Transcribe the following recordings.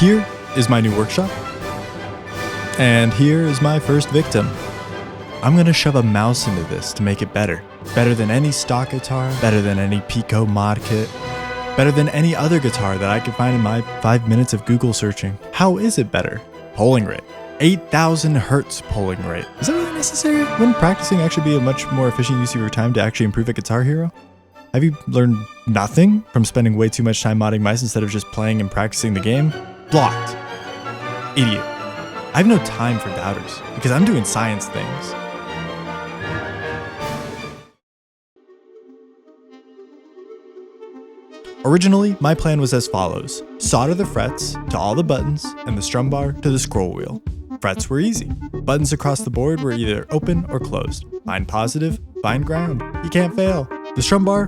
Here is my new workshop. And here is my first victim. I'm gonna shove a mouse into this to make it better. Better than any stock guitar, better than any Pico mod kit, better than any other guitar that I could find in my 5 minutes of Google searching. How is it better? Polling rate. 8,000 hertz polling rate. Is that really necessary? Wouldn't practicing actually be a much more efficient use of your time to actually improve at Guitar Hero? Have you learned nothing from spending way too much time modding mice instead of just playing and practicing the game? Blocked. Idiot. I have no time for doubters because I'm doing science things. Originally, my plan was as follows. Solder the frets to all the buttons and the strum bar to the scroll wheel. Frets were easy. Buttons across the board were either open or closed. Find positive, find ground. You can't fail. The strum bar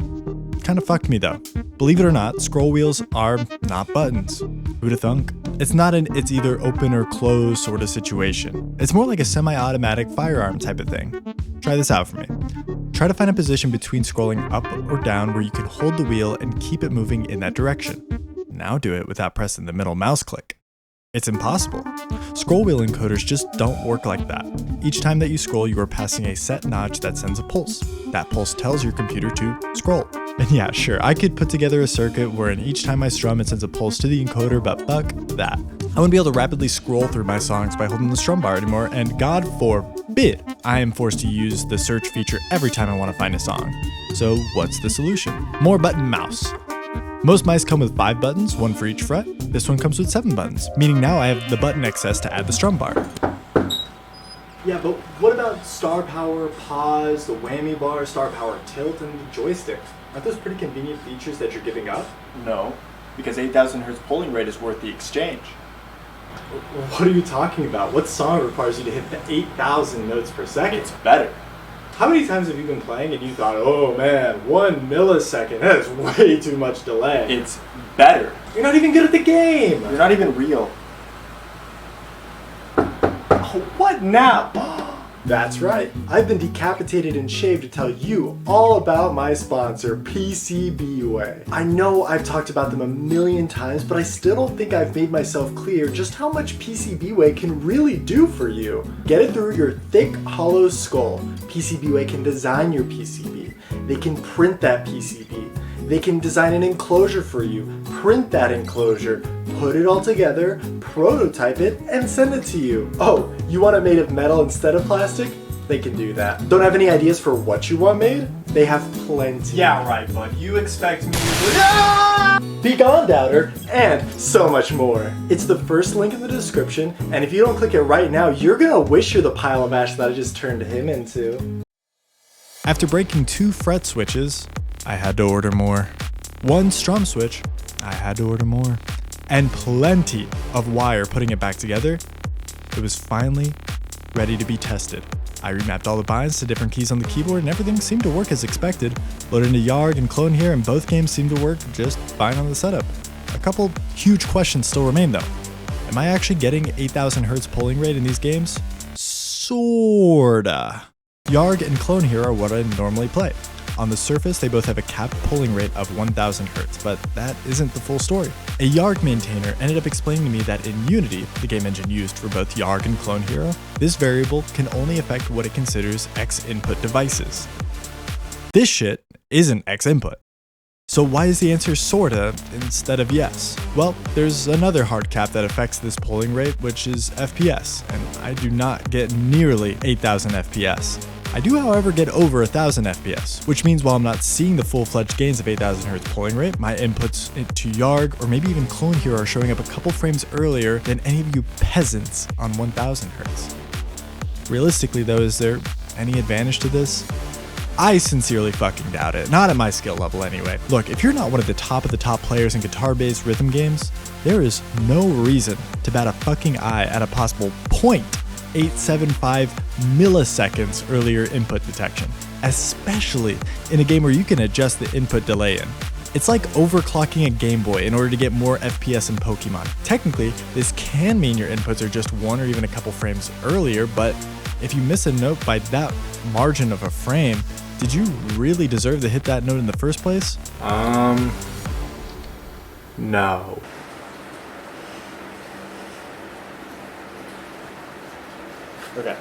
kind of fucked me though. Believe it or not, scroll wheels are not buttons. Who'da thunk? It's not an it's either open or closed sort of situation. It's more like a semi-automatic firearm type of thing. Try this out for me. Try to find a position between scrolling up or down where you can hold the wheel and keep it moving in that direction. Now do it without pressing the middle mouse click. It's impossible. Scroll wheel encoders just don't work like that. Each time that you scroll, you are passing a set notch that sends a pulse. That pulse tells your computer to scroll. And yeah, sure, I could put together a circuit wherein each time I strum it sends a pulse to the encoder, but fuck that. I wouldn't be able to rapidly scroll through my songs by holding the strum bar anymore, and God forbid I am forced to use the search feature every time I want to find a song. So what's the solution? More button mouse. Most mice come with 5 buttons, 1 for each fret. This one comes with 7 buttons, meaning now I have the button access to add the strum bar. Yeah, but what about star power, pause, the whammy bar, star power tilt, and the joystick? Aren't those pretty convenient features that you're giving up? No, because 8,000 hertz polling rate is worth the exchange. What are you talking about? What song requires you to hit the 8,000 notes per second? It's better. How many times have you been playing and you thought, oh man, 1 millisecond, that is way too much delay? It's better. You're not even good at the game! You're not even real. Oh, what now? That's right. I've been decapitated and shaved to tell you all about my sponsor, PCBWay. I know I've talked about them a million times, but I still don't think I've made myself clear just how much PCBWay can really do for you. Get it through your thick, hollow skull. PCBWay can design your PCB. They can print that PCB. They can design an enclosure for you, print that enclosure, put it all together, prototype it, and send it to you. Oh, you want it made of metal instead of plastic? They can do that. Don't have any ideas for what you want made? They have plenty. Yeah, right, bud. You expect me to... Be gone, doubter, and so much more. It's the first link in the description, and if you don't click it right now, you're gonna wish you're the pile of ash that I just turned him into. After breaking 2 fret switches, I had to order more. 1 strum switch, I had to order more. And plenty of wire putting it back together, it was finally ready to be tested. I remapped all the binds to different keys on the keyboard and everything seemed to work as expected. Loaded into Yarg and Clone Hero and both games seemed to work just fine on the setup. A couple huge questions still remain though. Am I actually getting 8,000 hertz polling rate in these games? Sorta. Yarg and Clone Hero are what I normally play. On the surface, they both have a capped polling rate of 1,000 Hz, but that isn't the full story. A Yarg maintainer ended up explaining to me that in Unity, the game engine used for both Yarg and Clone Hero, this variable can only affect what it considers X input devices. This shit isn't X input. So why is the answer sorta instead of yes? Well, there's another hard cap that affects this polling rate, which is FPS, and I do not get nearly 8,000 FPS. I do, however, get over 1,000 FPS, which means while I'm not seeing the full-fledged gains of 8,000 Hz polling rate, my inputs into Yarg or maybe even Clone Hero are showing up a couple frames earlier than any of you peasants on 1,000 Hz. Realistically though, is there any advantage to this? I sincerely fucking doubt it, not at my skill level anyway. Look, if you're not one of the top players in guitar-based rhythm games, there is no reason to bat a fucking eye at a possible 0.875 milliseconds earlier input detection, especially in a game where you can adjust the input delay in. It's like overclocking a Game Boy in order to get more FPS in Pokemon. Technically, this can mean your inputs are just 1 or even a couple frames earlier, but if you miss a note by that margin of a frame, did you really deserve to hit that note in the first place? No. Okay.